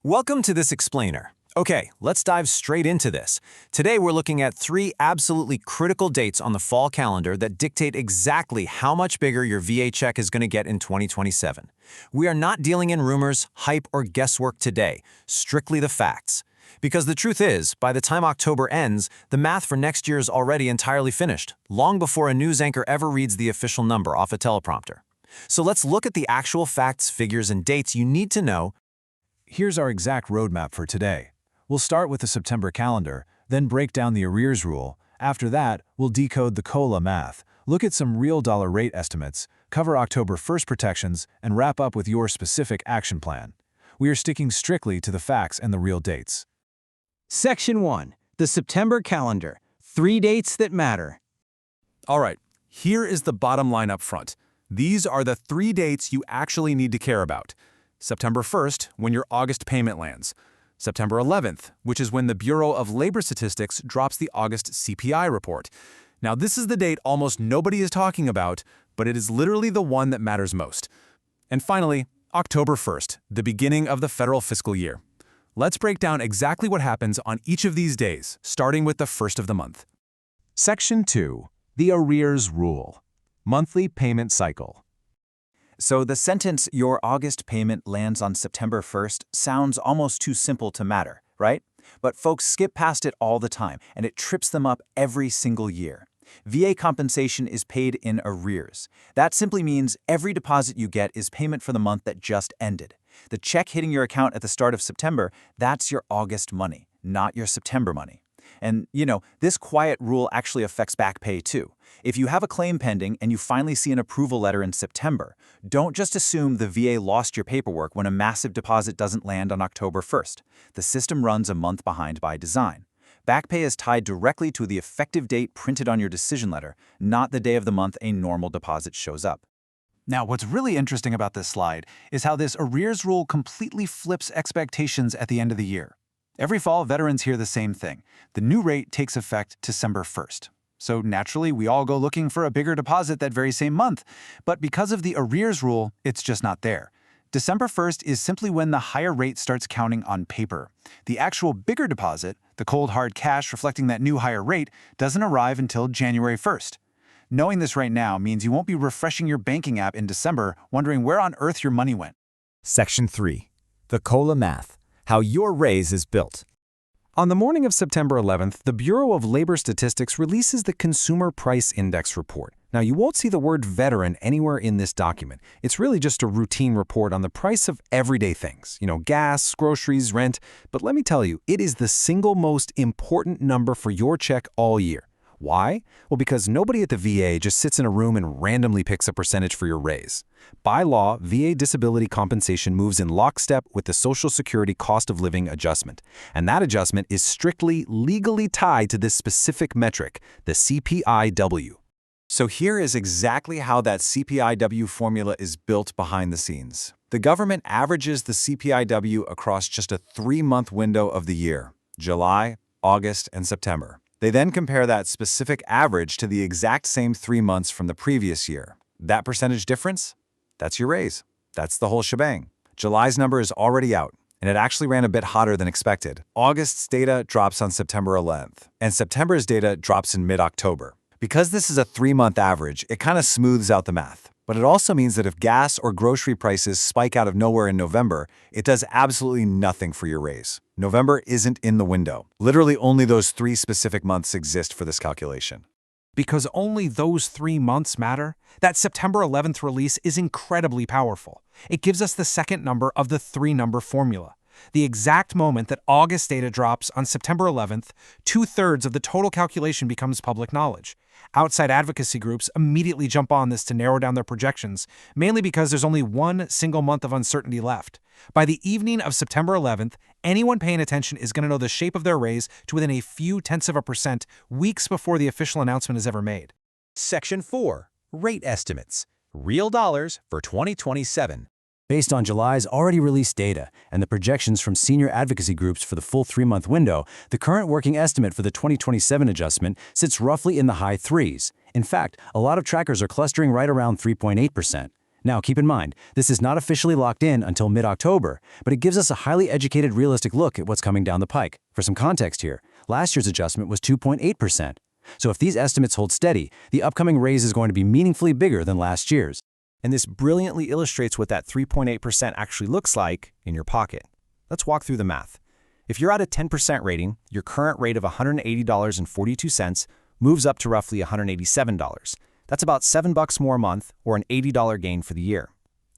Welcome to this explainer. Okay, let's dive straight into this. Today we're looking at 3 absolutely critical dates on the fall calendar that dictate exactly how much bigger your VA check is going to get in 2027. We are not dealing in rumors, hype, or guesswork today, strictly the facts. Because the truth is, by the time October ends, the math for next year is already entirely finished, long before a news anchor ever reads the official number off a teleprompter. So let's look at the actual facts, figures, and dates you need to know. Here's our exact roadmap for today. We'll start with the September calendar, then break down the arrears rule. After that, we'll decode the COLA math, look at some real dollar rate estimates, cover October 1st protections, and wrap up with your specific action plan. We are sticking strictly to the facts and the real dates. Section 1. The September calendar. 3 dates that matter. All right, here is the bottom line up front. These are the 3 dates you actually need to care about. September 1st, when your August payment lands. September 11th, which is when the Bureau of Labor Statistics drops the August CPI report. Now, this is the date almost nobody is talking about, but it is literally the one that matters most. And finally, October 1st, the beginning of the federal fiscal year. Let's break down exactly what happens on each of these days, starting with the first of the month. Section 2. The arrears rule. Monthly payment cycle. So the sentence, "Your August payment lands on September 1st, sounds almost too simple to matter, right? But folks skip past it all the time, and it trips them up every single year. VA compensation is paid in arrears. That simply means every deposit you get is payment for the month that just ended. The check hitting your account at the start of September, that's your August money, not your September money. And, this quiet rule actually affects back pay too. If you have a claim pending and you finally see an approval letter in September, don't just assume the VA lost your paperwork when a massive deposit doesn't land on October 1st. The system runs a month behind by design. Back pay is tied directly to the effective date printed on your decision letter, not the day of the month a normal deposit shows up. Now, what's really interesting about this slide is how this arrears rule completely flips expectations at the end of the year. Every fall, veterans hear the same thing. The new rate takes effect December 1st. So naturally, we all go looking for a bigger deposit that very same month. But because of the arrears rule, it's just not there. December 1st is simply when the higher rate starts counting on paper. The actual bigger deposit, the cold hard cash reflecting that new higher rate, doesn't arrive until January 1st. Knowing this right now means you won't be refreshing your banking app in December wondering where on earth your money went. Section 3. The COLA math. How your raise is built. On the morning of September 11th, the Bureau of Labor Statistics releases the Consumer Price Index report. Now, you won't see the word veteran anywhere in this document. It's really just a routine report on the price of everyday things, gas, groceries, rent. But let me tell you, it is the single most important number for your check all year. Why? Well, because nobody at the VA just sits in a room and randomly picks a percentage for your raise. By law, VA disability compensation moves in lockstep with the Social Security cost of living adjustment. And that adjustment is strictly legally tied to this specific metric, the CPIW. So here is exactly how that CPIW formula is built behind the scenes. The government averages the CPIW across just a 3-month window of the year, July, August, and September. They then compare that specific average to the exact same 3 months from the previous year. That percentage difference? That's your raise. That's the whole shebang. July's number is already out, and it actually ran a bit hotter than expected. August's data drops on September 11th, and September's data drops in mid-October. Because this is a 3-month average, it kind of smooths out the math. But it also means that if gas or grocery prices spike out of nowhere in November, it does absolutely nothing for your raise. November isn't in the window. Literally only those 3 specific months exist for this calculation. Because only those 3 months matter, that September 11th release is incredibly powerful. It gives us the second number of the 3-number formula. The exact moment that August data drops on September 11th, 2/3 of the total calculation becomes public knowledge. Outside advocacy groups immediately jump on this to narrow down their projections, mainly because there's only one single month of uncertainty left. By the evening of September 11th, anyone paying attention is going to know the shape of their raise to within a few tenths of a percent weeks before the official announcement is ever made. Section 4. Rate estimates. Real dollars for 2027. Based on July's already released data and the projections from senior advocacy groups for the full 3-month window, the current working estimate for the 2027 adjustment sits roughly in the high 3s. In fact, a lot of trackers are clustering right around 3.8%. Now, keep in mind, this is not officially locked in until mid-October, but it gives us a highly educated, realistic look at what's coming down the pike. For some context here, last year's adjustment was 2.8%. So if these estimates hold steady, the upcoming raise is going to be meaningfully bigger than last year's. And this brilliantly illustrates what that 3.8% actually looks like in your pocket. Let's walk through the math. If you're at a 10% rating, your current rate of $180.42 moves up to roughly $187. That's about $7 more a month, or an $80 gain for the year.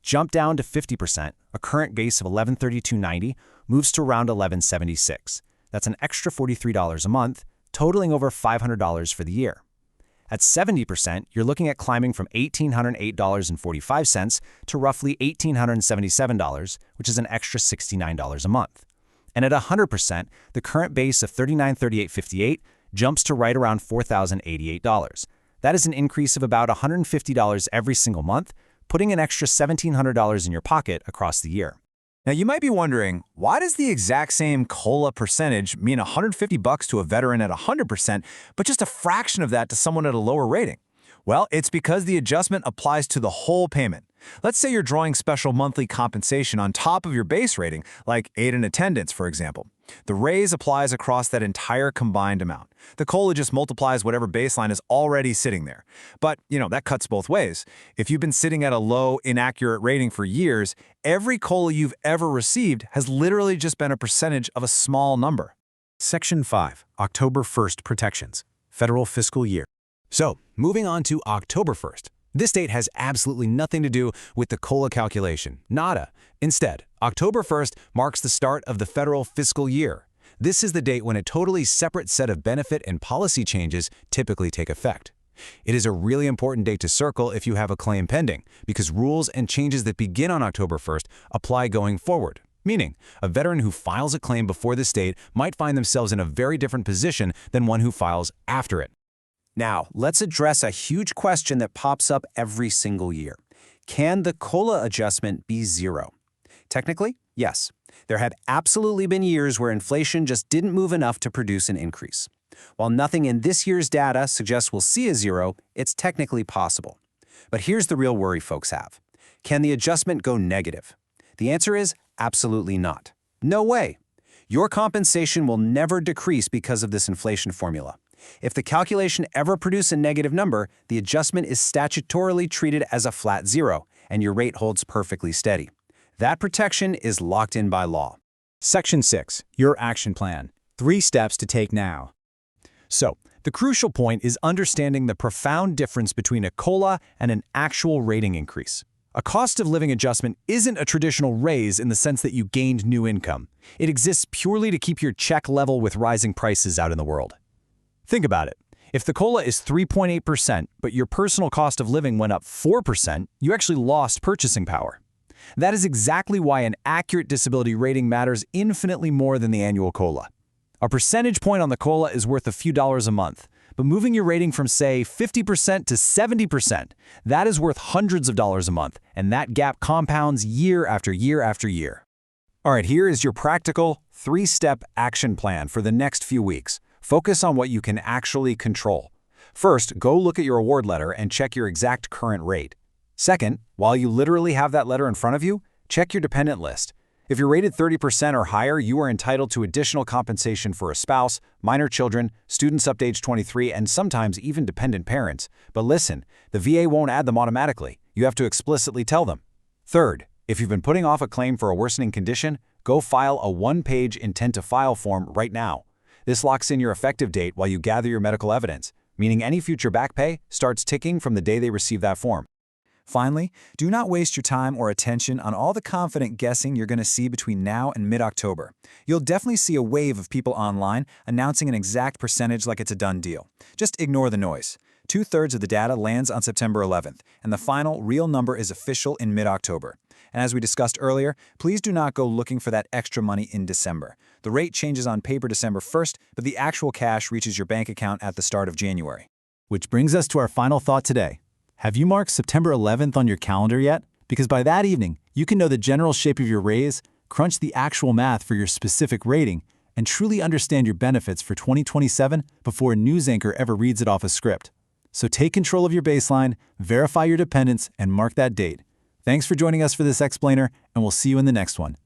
Jump down to 50%, a current base of $1132.90 moves to around $1176. That's an extra $43 a month, totaling over $500 for the year. At 70%, you're looking at climbing from $1,808.45 to roughly $1,877, which is an extra $69 a month. And at 100%, the current base of $3,938.58 jumps to right around $4,088. That is an increase of about $150 every single month, putting an extra $1,700 in your pocket across the year. Now, you might be wondering, why does the exact same COLA percentage mean $150 to a veteran at 100%, but just a fraction of that to someone at a lower rating? Well, it's because the adjustment applies to the whole payment. Let's say you're drawing special monthly compensation on top of your base rating, like aid in attendance, for example. The raise applies across that entire combined amount. The COLA just multiplies whatever baseline is already sitting there. But, that cuts both ways. If you've been sitting at a low, inaccurate rating for years, every COLA you've ever received has literally just been a percentage of a small number. Section 5, October 1st Protections, Federal Fiscal Year. So, moving on to October 1st. This date has absolutely nothing to do with the COLA calculation. Nada. Instead, October 1st marks the start of the federal fiscal year. This is the date when a totally separate set of benefit and policy changes typically take effect. It is a really important date to circle if you have a claim pending, because rules and changes that begin on October 1st apply going forward. Meaning, a veteran who files a claim before this date might find themselves in a very different position than one who files after it. Now, let's address a huge question that pops up every single year. Can the COLA adjustment be zero? Technically, yes. There have absolutely been years where inflation just didn't move enough to produce an increase. While nothing in this year's data suggests we'll see a zero, it's technically possible. But here's the real worry folks have. Can the adjustment go negative? The answer is absolutely not. No way. Your compensation will never decrease because of this inflation formula. If the calculation ever produces a negative number, the adjustment is statutorily treated as a flat zero, and your rate holds perfectly steady. That protection is locked in by law. Section 6, Your Action Plan. 3 steps to take now. So, the crucial point is understanding the profound difference between a COLA and an actual rating increase. A cost of living adjustment isn't a traditional raise in the sense that you gained new income. It exists purely to keep your check level with rising prices out in the world. Think about it. If the COLA is 3.8%, but your personal cost of living went up 4%, you actually lost purchasing power. That is exactly why an accurate disability rating matters infinitely more than the annual COLA. A percentage point on the COLA is worth a few dollars a month, but moving your rating from, say, 50% to 70%, that is worth hundreds of dollars a month, and that gap compounds year after year after year. All right, here is your practical 3-step action plan for the next few weeks. Focus on what you can actually control. First, go look at your award letter and check your exact current rate. Second, while you literally have that letter in front of you, check your dependent list. If you're rated 30% or higher, you are entitled to additional compensation for a spouse, minor children, students up to age 23, and sometimes even dependent parents. But listen, the VA won't add them automatically. You have to explicitly tell them. Third, if you've been putting off a claim for a worsening condition, go file a 1-page intent to file form right now. This locks in your effective date while you gather your medical evidence, meaning any future back pay starts ticking from the day they receive that form. Finally, do not waste your time or attention on all the confident guessing you're going to see between now and mid-October. You'll definitely see a wave of people online announcing an exact percentage like it's a done deal. Just ignore the noise. 2/3 of the data lands on September 11th, and the final real number is official in mid-October. And as we discussed earlier, please do not go looking for that extra money in December. The rate changes on paper December 1st, but the actual cash reaches your bank account at the start of January. Which brings us to our final thought today. Have you marked September 11th on your calendar yet? Because by that evening, you can know the general shape of your raise, crunch the actual math for your specific rating, and truly understand your benefits for 2027 before a news anchor ever reads it off a script. So take control of your baseline, verify your dependents, and mark that date. Thanks for joining us for this explainer, and we'll see you in the next one.